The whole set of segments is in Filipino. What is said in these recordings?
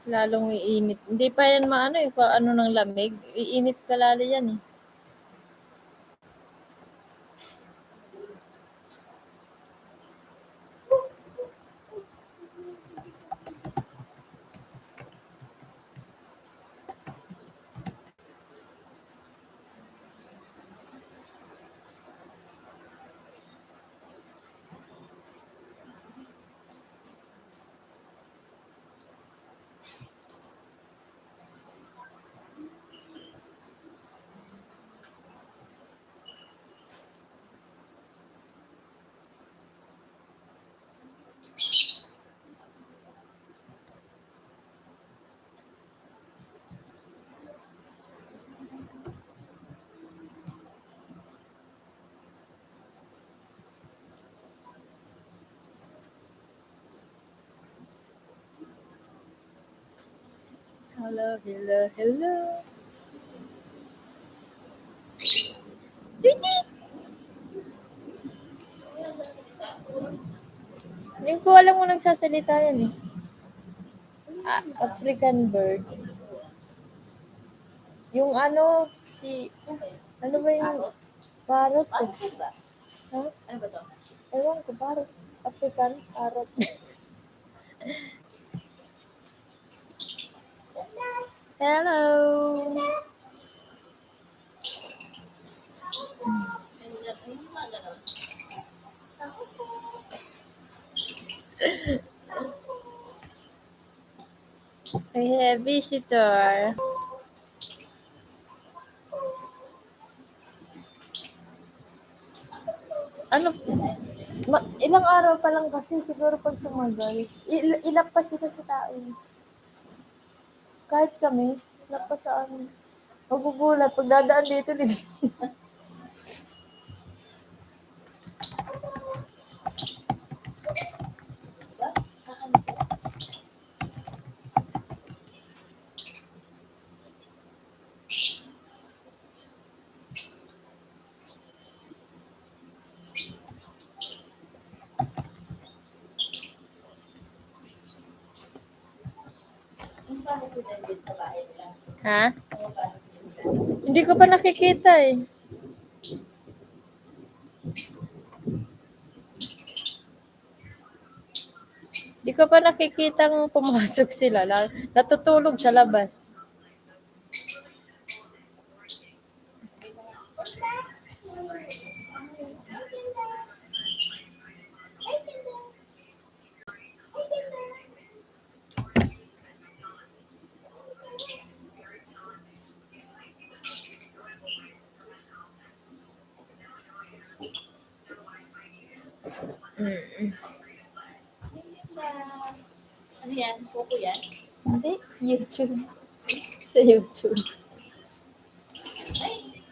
Lalong iinit. Hindi pa yan maano eh, paano ng lamig. Iinit pa lalo yan eh. Hello, hello, hello. Hindi ko alam kung nagsasalita yan eh. African bird. Yung ano, ano ba yung parrot eh? Ha? Ano ba to? Ewan ko, parrot. African parrot. Hello! I have visitor. Ano? Ilang araw pa lang kasi siguro pag tumagal. Ilap pa sila sa tao. Kahit kami, ilap pa sa amin. Magugulat. Pag dadaan dito, ha? Hindi ko pa nakikita eh. Hindi ko pa nakikitang pumasok sila. Natutulog sa labas. Ano yan? Poco yan? Hindi, YouTube. Sa YouTube. Ay,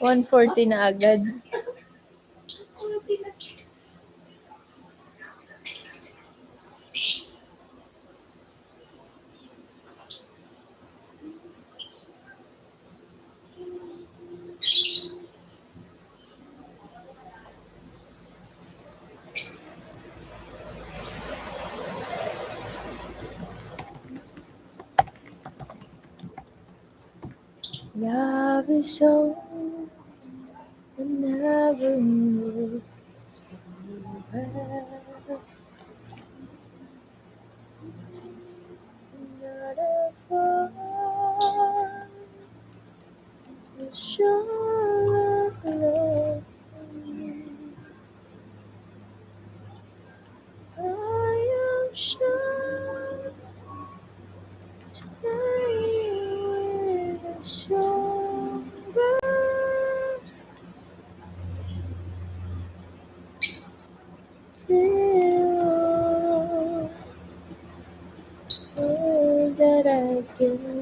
140 na agad. Love is so and never moves so well. Not a one is sure of love. I am sure tonight is stronger. Feel all that I can.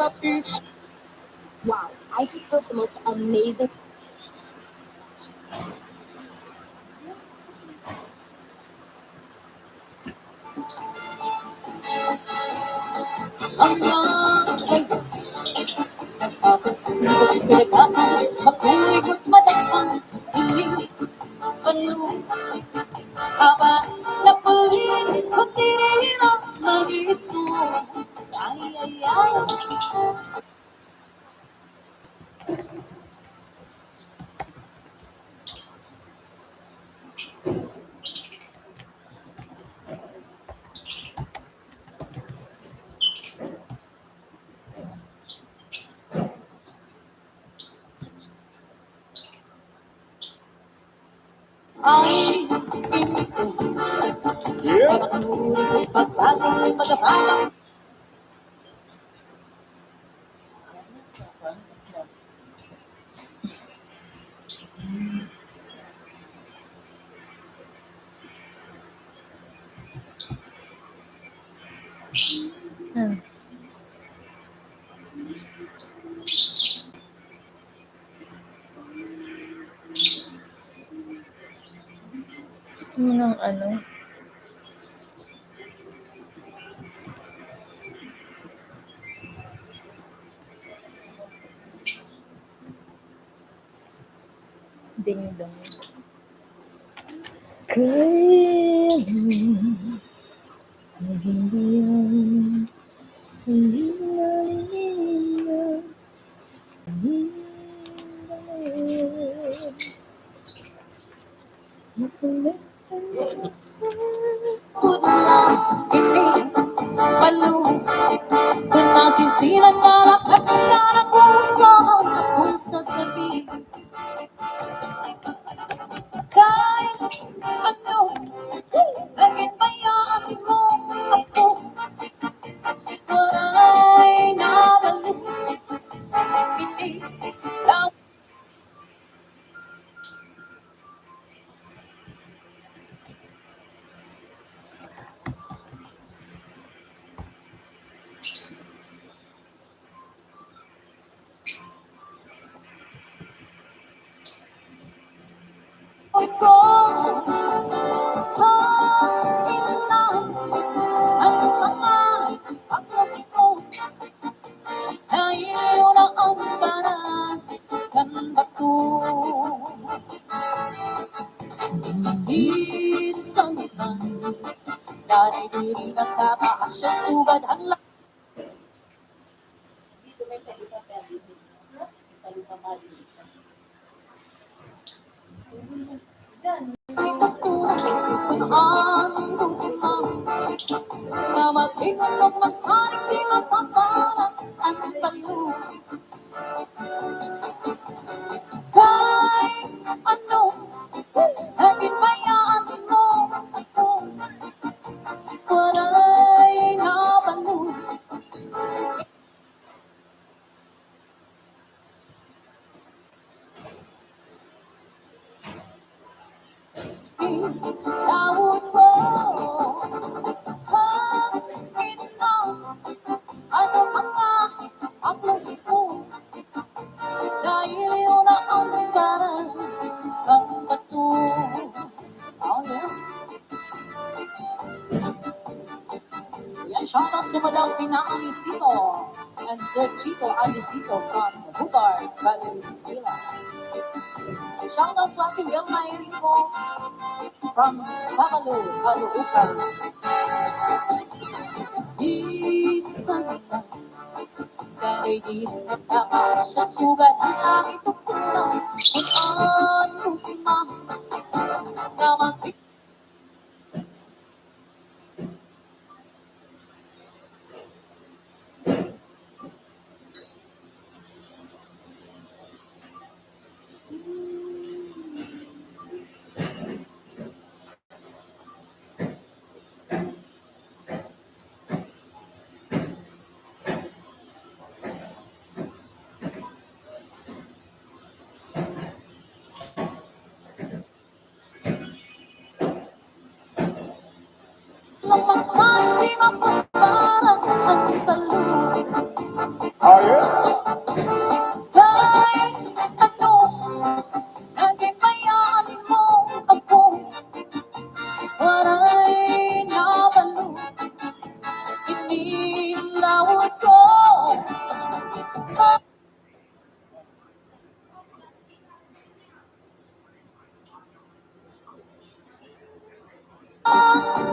Wow, I just built the most amazing. Tapos pinagkakang makulig at madakang inig palong habas na palig at tinira mag-iso. Ay, ay, ay. Ay, hindi ko makulig at pagbaling magababa. Ng ano? Ding dong. Kaya hindi yan, hindi na kung nasisilan na lahat na nakusang ako sa gabi. Kahit ano, naging bayaan mo ako. Waray nabalik, hindi lang. Ako, ang mga aklas ko, dahil yun ang paras ng bato. Isang man, dahil diri nagkakaasya sugad ang Dito may talipa pero talipa mali. Diyan. kung anong lumang na matinulong magsaring di mapaparang ang palo. Kahit ano, naging bayaan mo ako. Waray nabalo. Tawag mo hangin na ano mga aklas ko, dahil yun ang baras ng bato. Oh yeah. Yan, shout out sa Madam Pina Anisito and Sir Chito Anisito from Bugar, Valenzuela. Shout out sa ating Vilma Erico from Sakalo, Caloocan. Isang lang, dahil di nagkakasya sugat ang aking tukulang kung ano man na mag- magsabi mapaparang ang talo. waray nabalo, inilawag ko.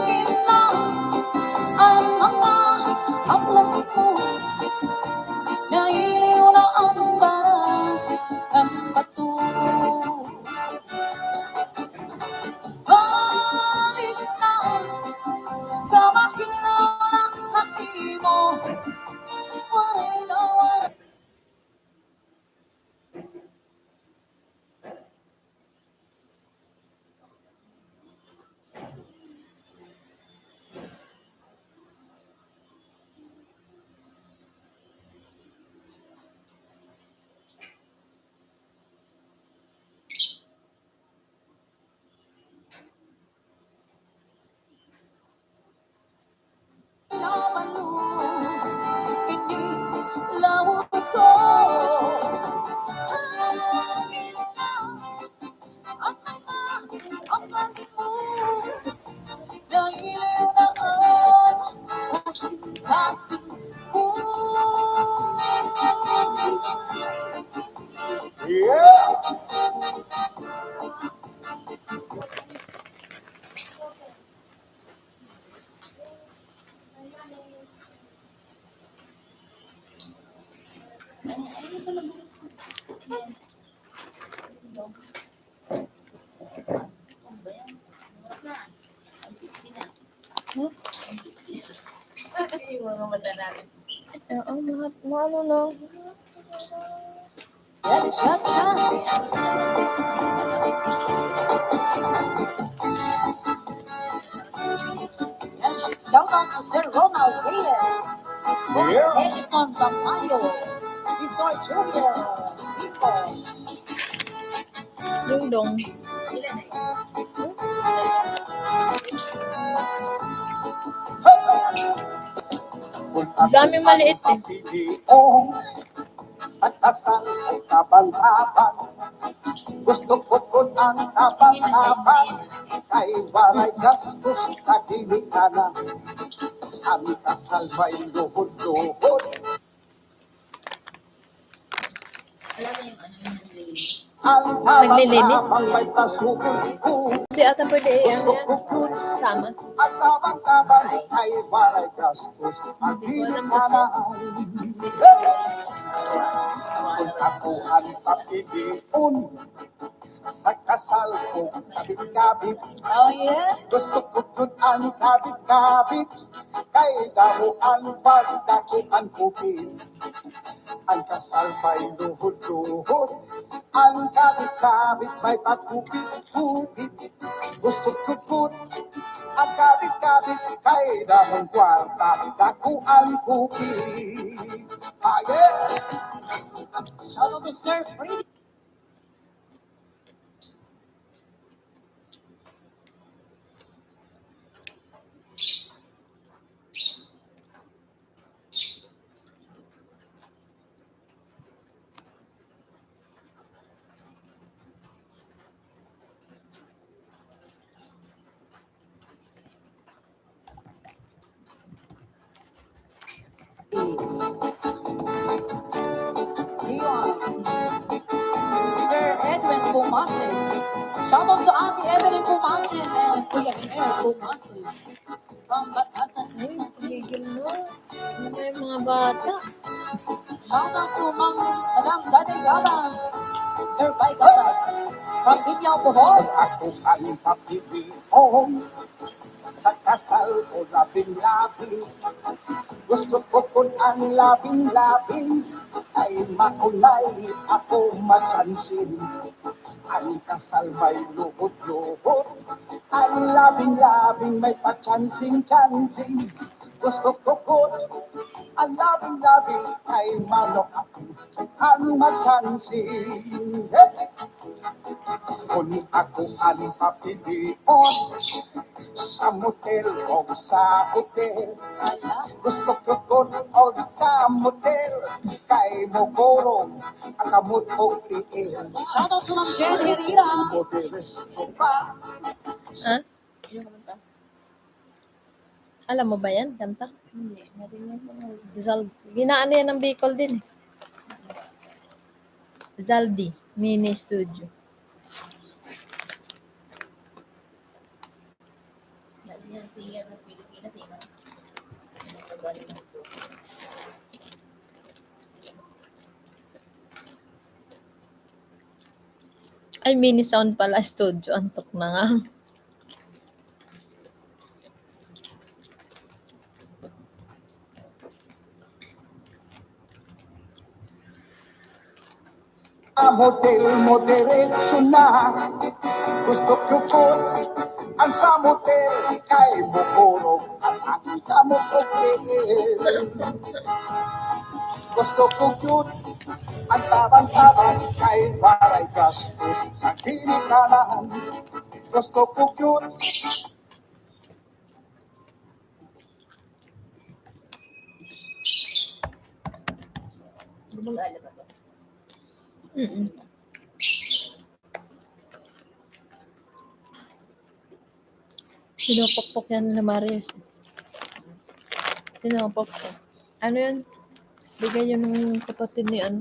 Ina ang mga haplas mo, nailiw na ang baras ng bato. Balik na, kamakilaw ng hati mo, waray na waray. Nabalo, inilawag ko. Hangin na ang mga haplas mo, nailiw na ang kasing-kasing ko. Yung mga mata namin. Oo, mga ano lang. Cha-cha. Shout out to Sir Ronald Reyes, Boss Edison Tamayo, Resort Junior, Rico. Dong. Ilan na yun? Daming maliit eh. Sa kasal ay kabantaban, gusto ko kun ang kabantaban, kay waray gastos sa ginikana. Ang kasal may luhod-luhod, Alam mo yung ano yung nag-release? ang Naglilinis? kabantaban may pasugod ko. Hindi ata pwede Gusto yan. ko kun Sama. ang kabantaban, kay waray gastos sa Hindi ko alam kasi. ginikana. Kung ako ang papiliin sa kasal ko, kabit-kabit, Oh yeah? gusto ko dun ang kabit-kabit, kay daruan pagdakuan kupit. Ang kasal may luhod-luhod, ang kabit-kabit may pagkupit-kupit. Gusto ko dun ang kabit-kabit, kay damong kwarta, dakuan kupit. Aye! Shout out to Sir Freddy. Leon. Sir Edwin Pumasin. Shout out to Auntie Evelyn Pumasin and Kuya Miner Pumasin. From Batasan, Quezon City. Sigil mo. Ano ba yung mga bata? Shout out to Madam Dati Gabas. Sir Pai Gabas. From Binyaw, Bohol. Ako ang papiliin sa kasal ko labing-labing. Gusto ko kung ang labing-labing ay makulay ako matyansin. Ang kasal may luhod-luhod, ang labing-labing may patyansing-tyansing. Gusto ko kung ang labing-labing ay manok ako ang matyansing. Kung ako ang papiliin sa motel o sa hotel, Ala. gusto ko kun o sa motel, kay mo korong ang kamot o tiil. Shout out to Ma'am Jen Herrera. Moteles ko pa, Ha? Yung kumanta. Alam mo ba yan, kanta? Hindi, narinig ko na. Ginaano yan ng Bicol din. Zaldi, mini studio. Narinig yung singer ng Pilipinas, eh, no? Ay, mini sound pala studio. Antok na nga. Model mo diretso na. Gusto ko po ang sa motel kay bukurog at akita mo okay. Gusto ko cute ang tabang-tabang kay waray gastos sa kinikalaan. Gusto ko cute. Bumag-ala ba to? Mm-mm. Pinapokpok yan na Marius. Pinapokpok. Ano yun? Bigay yun ng kapatid ni ano.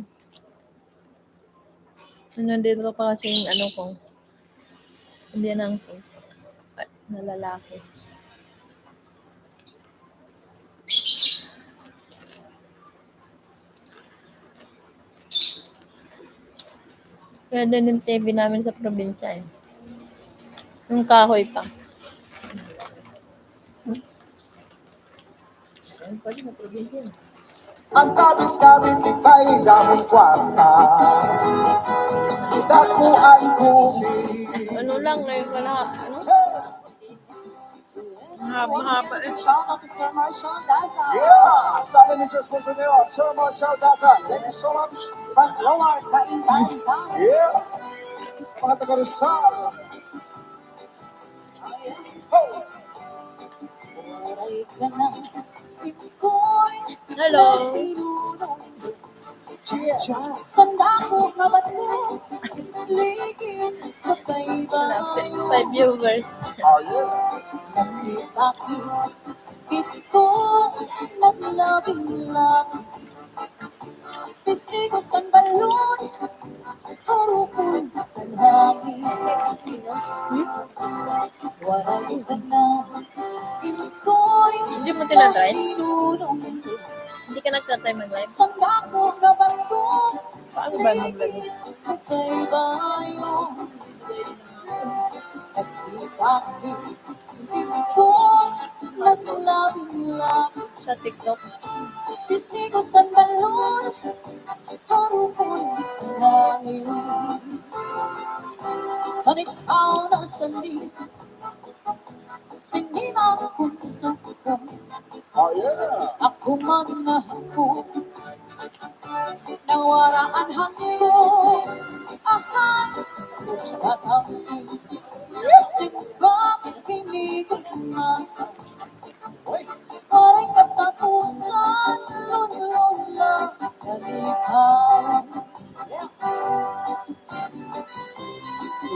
Nandito pa kasi yung ano ko. Hindi na ang na lalaki. Kaya din yung TV namin sa probinsya eh. Yung kahoy pa. Ayun pa rin, na probinsya. Ang kabit-kabit ika'y daming kwarta. Dakuan kubi. Ano lang ngayon wala. Ano? Mahaba eh. Shout out to Sir Marshall Daza. Yeah! Sabi ni Diyos po sa inyo, Sir Marshall Daza. Thank you so much. Frank Loward, Kaintan Zang. Yeah! Mga taga-Rizal. Ho! Waray ka na, iko'y Hello. nahihulog. Cheers! Sanda ko nga ba't mo, ligid sa baybayin. 5 viewers. Oh, yeah! Nakita ko naglabing lang. Testigo sa balon, harupon sa langit. Waray ka na, iko'y Hindi mo tinatry? nahihulog. Hindi ka nagtatry mag-live? Sanda ko nga ba't mo, Paano ba mag-live? sa baybayin. Bakit ito naglabing lang? Sa TikTok? Testigo sa balon, harupon sa langit. Sa nikaw na sandi, sinimang puso ko. Oh, yeah! Ako man na ako, nawaraan hangko. Akan sa batang simbang kinigang na. Parang katapusan, lula, nalikaw.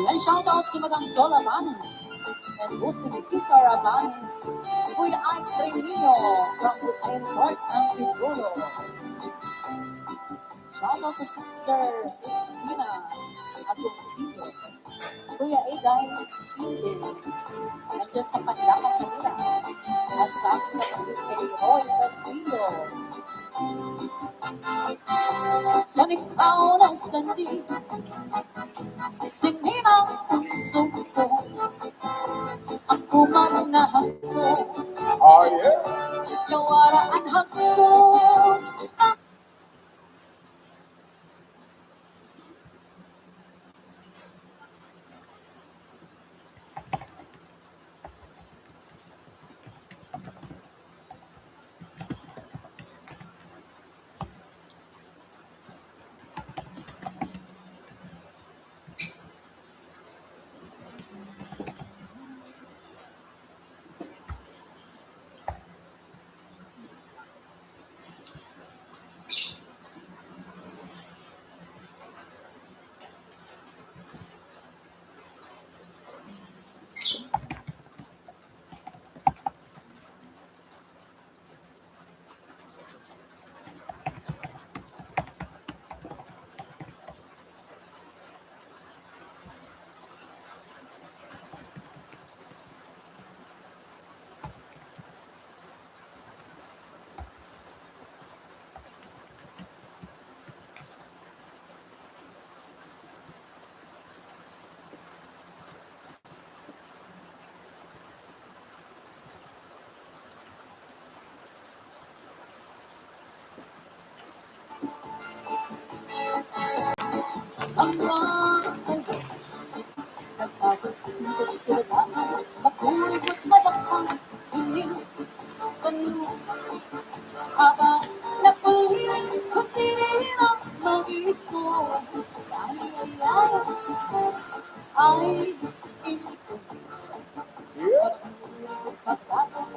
Yan, shout out si Madam Sol Abanes and Busing Cesar Abanes with Ike Tremino from Busayan Resort, Antipolo. Shout out to Sister Christina Agoncillo, Kuya Egay Pinde, nandiyan sa Pandakan Manila, at sa aking kapatid kay Roy Castillo. Sa nikaw ng sandi, sinimang puso ko. Ako man na hangko, Oh, yeah! nawaraan hangko. ang mga nagpapasikot kinataan, makulit at madakang piling balo. Abas na paling kundi ang mag-iso. Ay, hindi ko pagkakang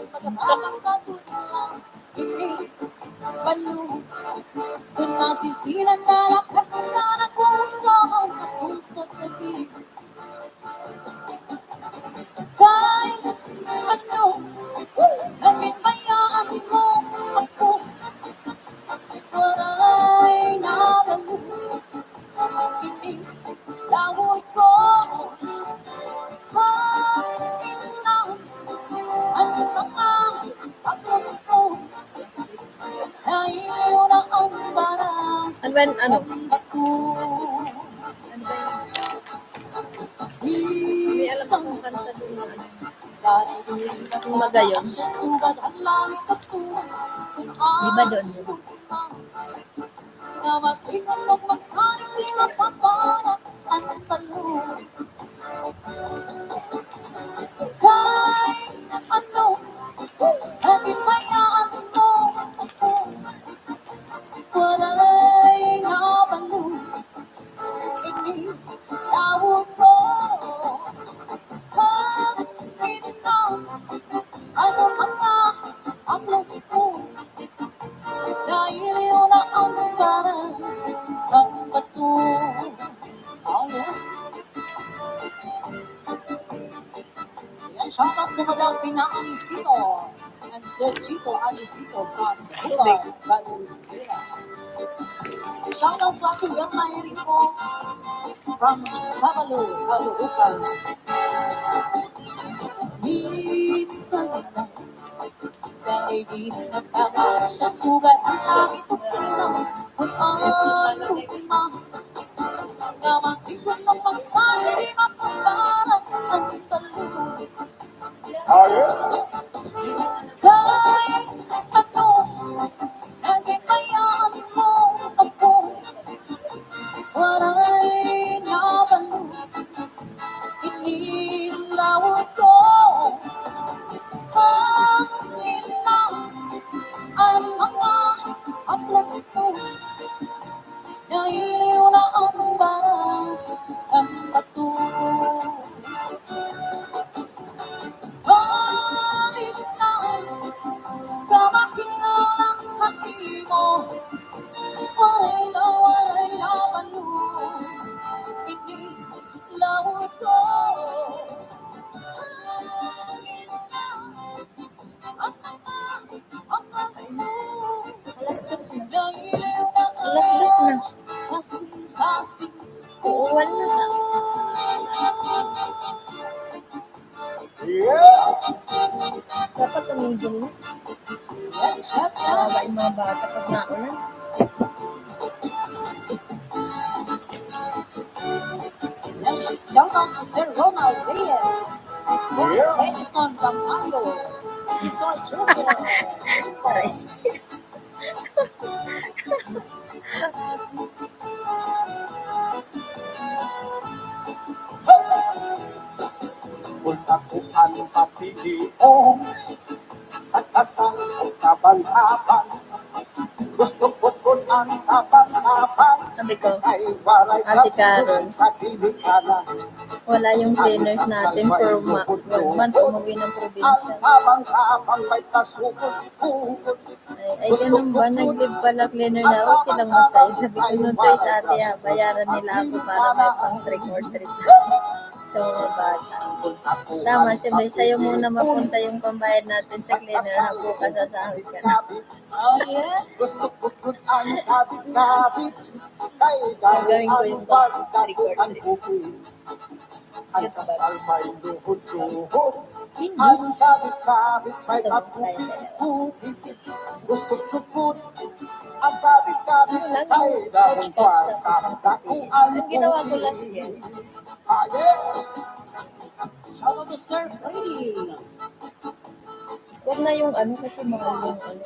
hindi balo. Kung nasisilan na lakat na nakusang nakusot na di. Kahit ano, bakit bayaan mo ako? Wala'y nabalo. Hindi laway ko. Ano mga tapos ko? Dahil wala ang baras. Ano ba yun? Ano? Ang bato. May alam akong kanta doon na ano. Yung magayon. Di ba doon yun? Ano mga amlas ko dahil yun ang baras ang bato. Oh, yeah. Yan, shout out sa Madam Pinakanisino and Sir Chito Alisito from Bular, Valenzuela. Shout out sa aking Gamay Rico from Sabalo, Caloocan. Minsan lang dahil di nagtama siya sugat ang langit o pinang kung ano ma Namakit ko ng magsali ako parang ang talo. Kahit ano, naging bayaan mo ako. Wala'y nabalo. Inilaw ko. Ang mga aplas ko dahil yun ang baras ang bato. Bakit na kamakilan ang hati mo? Wala'y na balo. Hindi laway ko. Ang mga aplas mo Alas-dos na. dahil yun ang Alas-dos na. kasing-kasing Uuwan na na. Yeah. Dapat tumigil na. yan, chat. Kawawa yung mga bata pag naulan. Yan, shout out to Sir Ronald Reyes. Yeah. Edison Pampano. Sir Junior. Aray. Kung ako ang papiliin sa kasang kabanhaban, gusto ko kung ang kabanhaban Sabi ko, ay walay Ate gastos Carol. sa kilikanan. wala yung cleaners natin for 1 month umuwi ng Ang probinsya. habang-habang may kasukot-ukot. Ay, ganun ba? Nag-live pala cleaner na okay lang masaya. Sabi ko nun choice ate bayaran nila ako para may pang trick or treat. So, mga bata. Tama, siyempre, sa'yo muna mapunta yung pambayad natin sa cleaner ha, bukas sasahod ka na. Oh, yeah. Gusto ko kung ang kabit-kabit kay Gagawin ko yung balik record. ang bukid. Ang kasal may luhod-luhod. Ang Finish. kabit-kabit may Ito, kapukit-pukit. Gusto ko kung ang kabit-kabit Ano lang, kay pouch box tapos dapat ang puti. Ang ginawa ko last year. Shout out to Sir Freddy. Huwag na yung ano kasi mahal yung ano.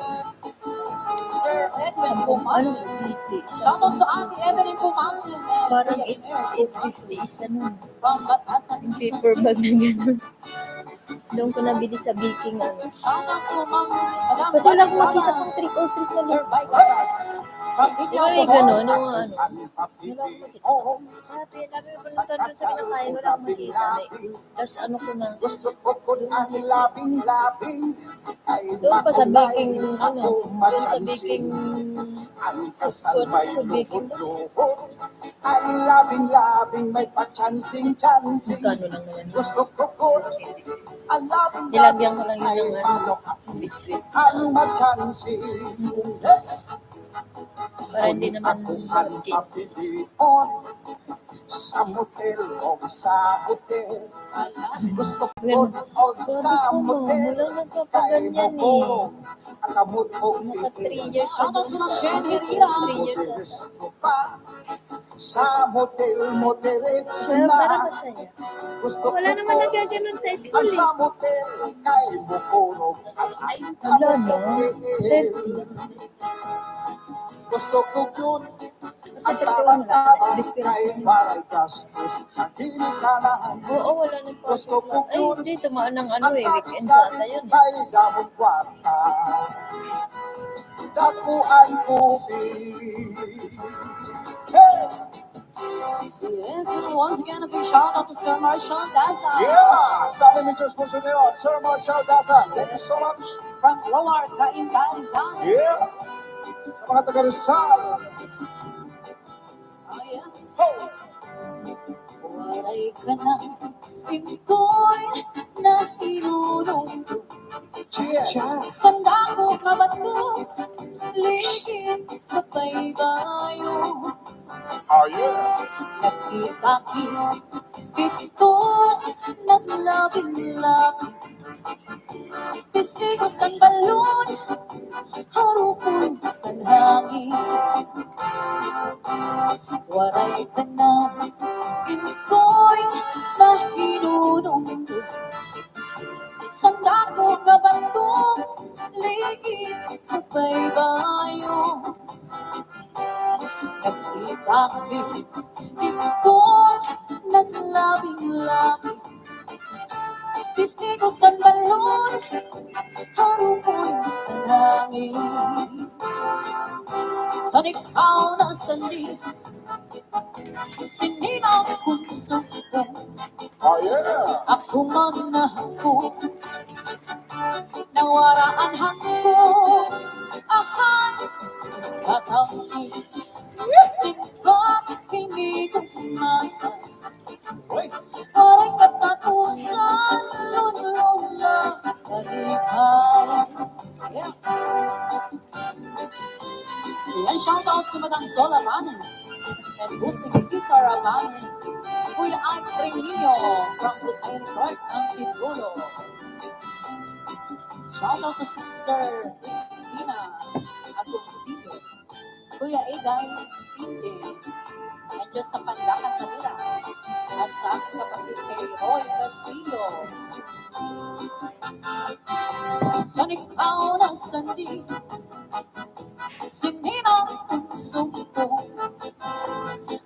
Sir Ed Edwin Ano, Pumasin. 50? Shoutout sa Ate Evelyn Pumasin and Parang Kuya Iner 850 isa nun. from Batasan, Yung Quezon paper City. bag na gano'n. Doon ko nabili sa baking ano. Shoutout to Madam Ba't wala akong Bananas, makita pang trick or treat na Sir lang? Vigas from Di Inyo ba may Bohol. gano'n? Yung ano? Wala akong makita. Sabi mo pa doon sa pinakain, wala akong makita. Tapos ano ko na, Gusto ko kung ang labing-labing ay doon pa sa baking, makulay ano, ako doon sa baking, ang kasal may sa baking ba? lubot-lubot. Ang labing-labing may pa-chancing-chancing. Magkano lang naman yun? Gusto ko kung ang labing-labing Nilagyan ko lang yun ay ng ano, manok biscuit. ang ma-chancing. Butas. Para hindi naman magkinis. Sa motel o sa hotel. Gusto ko Ganun. o sa Sabi ko, motel. wala nagpapaganyan eh. Akamot o Naka 3 years na Shoutout doon sa sa Shen Herrera. 3 years na. sa motel mo diretso Kaya parang na. masaya. Gusto Wala ko naman nagaganon sa ang school eh. sa motel kay bukurog at ay Wala no? 30. Gusto ko yun. Kasi 31 wala. Bispiras Kay na yun. baray gastos sa kinikalaan. Oo, wala nang pasok lang. Ay, hindi. Tumaan ng ano eh. Weekend sa ata yun eh. Kay damong kwarta. Dakuan kubig. Hey! Yes, and once again, a big shout out to Sir Marshall Daza Yeah! Sabi ni Diyos mo sa Diyos, Sir Marshall Daza. Thank you so much. from Roar, Kaingarizan. Yeah! Sa mga taga-Rizal. Oh, yeah. Ho! Walay ka na, iko'y nahilulong. Cheers! Sanda ko ka ba't mo, ligid sa baybayo. Oh, yeah! Nakikakit ko, naglabing-labing. Testigo sa balon, harupon sa langit. Waray ka na, iko'y nahilulong. Sanda ko ka bandong, ligid sa baybayo. Nagkikakit ko, naglabing-labing. Testigo sa balon, harupon sa langit. Sa ikaw na sandi, sininaw kong suko. Oh, yeah! Ako man na ako, nawaraan hangko. Ahan sa katangkis, simbang hindi ko mahal. Wait! Parang katapusan, lulong lang balikan. Yeah. Yan, shout out sa Madam Zola Manes and Busing Cesar Amanes. Kuya Ike Tremino from Busay Resort, Antipolo. Shout out to Sister Christina Agoncillo. Kuya Egay Tinde. Nandiyan sa Pandakan, Manila. At sa aking kapatid kay Roy Castillo. Sa ikaw ng sandi, sininang puso ko.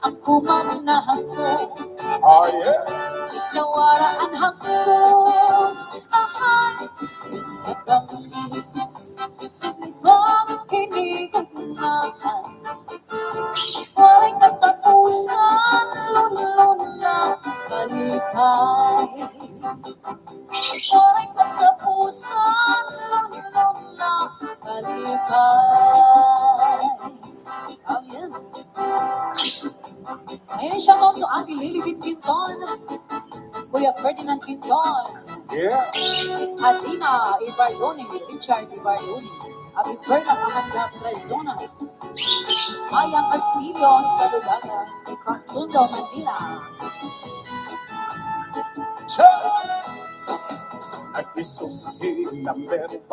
Ako man na ako, Oh, yeah! nawaraan hangko. Ahan, sinagamis, sinibang kinigunahan. Waring katapusan, lulun lang kalikay. Waring katapusan, lulun lang kalikay. Oh, yeah. Ayun, shoutout sa Ate Lilibet Quinton, Kuya Ferdinand Quinton, Yeah! Atina Ibardoni, Richard Ibardoni, Ate Berna Kahanda Prezona, Mayang Castillo sa Lugaga, Tundo, Manila. At isuhi number 1.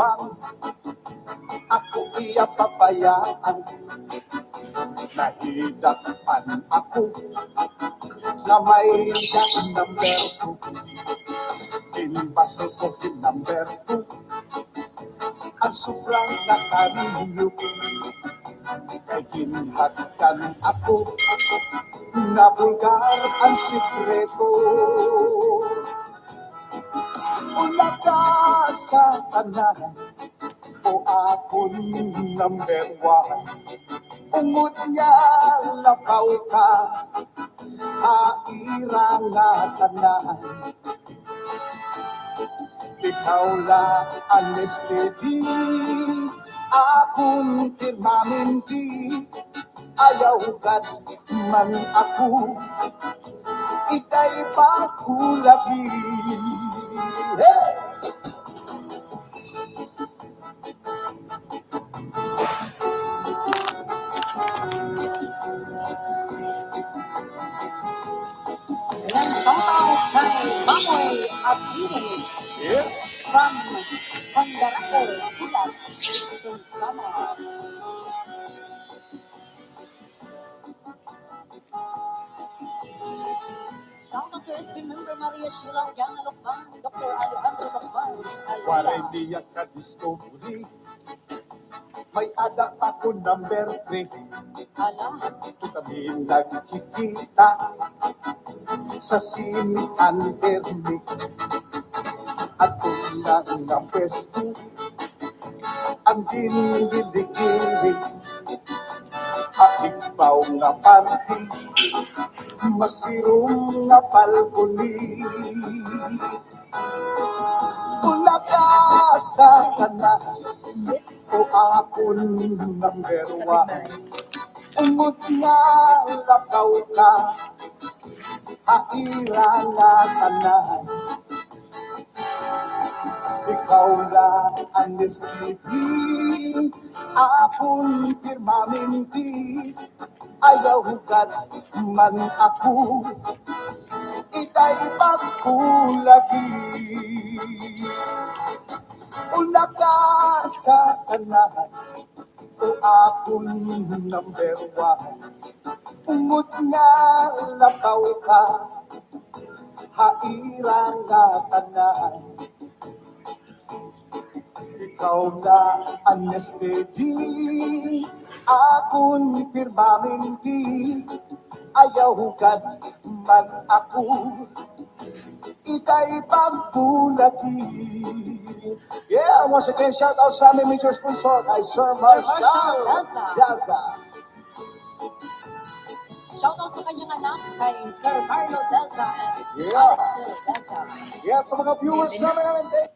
Ako iya papayaan. Nahidakpan ako na may number 2. Inbaso ko number 2. Ang sobrang nakariyo. May ginhadkan ako na bulgar ang sikreto. Una ka sa tanan o akon number one. Ungod nga lapaw ka, haira nga tanan. Ikaw la anesthesia, akong pirmaminti. Ayaw kat man ako, ika'y pakulagi. Hey! Ayan, shout out kay Bamoy Apinis Yeah. from Mandaraco, Silas. Sultana. Shout out to SB member Maria Sheila Ojana Lokban, Dr. Alejandro Lokban, Waray niya ka-discovery, may adak ako number 3. Ala, Kami nagkikita sa sinihan termik. At kung na pwesto, ang diniligili. Haigbaw nga party, masirong nga palpuli. Una ka sa tanan, o akon number 1. Ungod nga labaw ka, haira nga tanan. Ikaw la anesthesia, akong pirmaminti. Ayaw kat man ako, ika'y pagkulagi. Una ka sa tanan, o akong number 1. Ungod nga labaw ka, haira nga tanan. Ikaw na anesthesia, akong pirmaminti. Ayaw kat man ako, ika'y pagkulagi. Yeah, once again, shout out sa aming major sponsor kay Sir Marshall Daza. Daza. shout out sa kanyang anak kay Sir Carlo Daza and Yeah. Alex Daza. Yeah, sa mga viewers namin,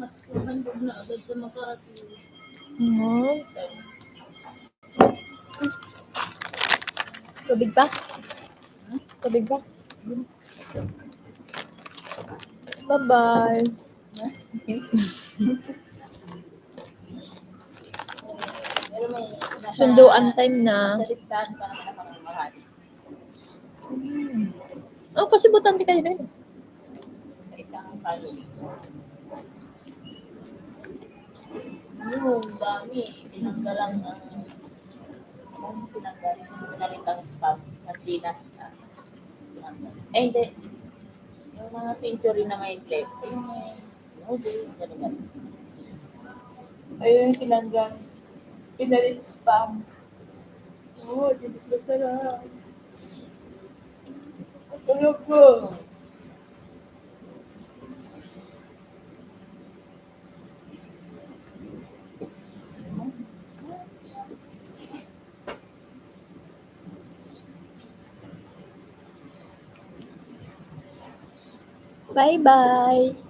Mas handog na agad sa Makati. Tubig pa? Tubig pa? Bye-bye. Pero may Sunduan time na. Sa listahan pa naman ako ng Makati. Oh, kasi butante kayo rin. Sa isang family. Yung dami, pinanggalan ng pinalitang spam ng dinas. Hindi. Yung mga century na may clip. Ganun. Ayun yung pinanggang. Pinalit spam. Oo, di mas masarap. Tulog ko. Bye-bye.